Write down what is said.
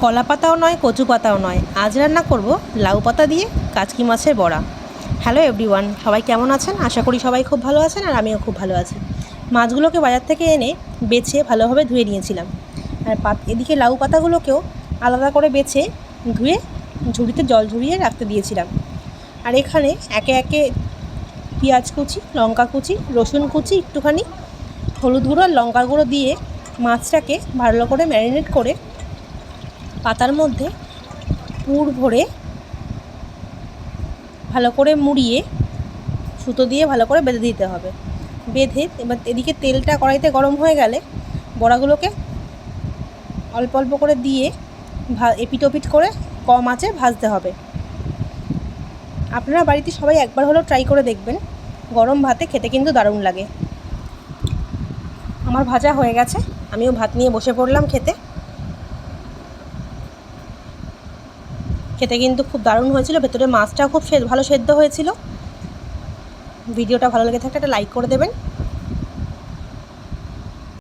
কলা পাতাও নয়, কচু পাতাও নয়, আজ রান্না করব লাউ পাতা দিয়ে কাচকি মাছের বড়া। হ্যালো এভরিওয়ান, সবাই কেমন আছেন? আশা করি সবাই খুব ভালো আছেন আর আমিও খুব ভালো আছি। মাছগুলোকে বাজার থেকে এনে বেছে ভালোভাবে ধুয়ে নিয়েছিলাম। আর এদিকে লাউ পাতাগুলোকেও আলাদা করে বেছে ধুয়ে ঝুড়িতে জল ঝরিয়ে রাখতে দিয়েছিলাম। আর এখানে একে একে পেঁয়াজ কুচি, লঙ্কা কুচি, রসুন কুচি, একটুখানি হলুদ গুঁড়ো আর লঙ্কা গুঁড়ো দিয়ে মাছটাকে ভালো করে ম্যারিনেট করে পাতার মধ্যে পুর ভরে ভালো করে মুড়িয়ে সুতো দিয়ে ভালো করে বেঁধে দিতে হবে। বেঁধে এবার এদিকে তেলটা কড়াইতে গরম হয়ে গেলে বড়াগুলোকে অল্প অল্প করে দিয়ে এপিট ওপিট করে কম আঁচে ভাজতে হবে। আপনারা বাড়িতে সবাই একবার হলেও ট্রাই করে দেখবেন, গরম ভাতে খেতে কিন্তু দারুণ লাগে। আমার ভাজা হয়ে গেছে, আমিও ভাত নিয়ে বসে পড়লাম খেতে। খেতে কিন্তু খুব দারুণ হয়েছিল, ভেতরে মাছটাও খুব ভালো সেদ্ধ হয়েছিল। ভিডিওটা ভালো লেগে থাকলে একটা লাইক করে দেবেন।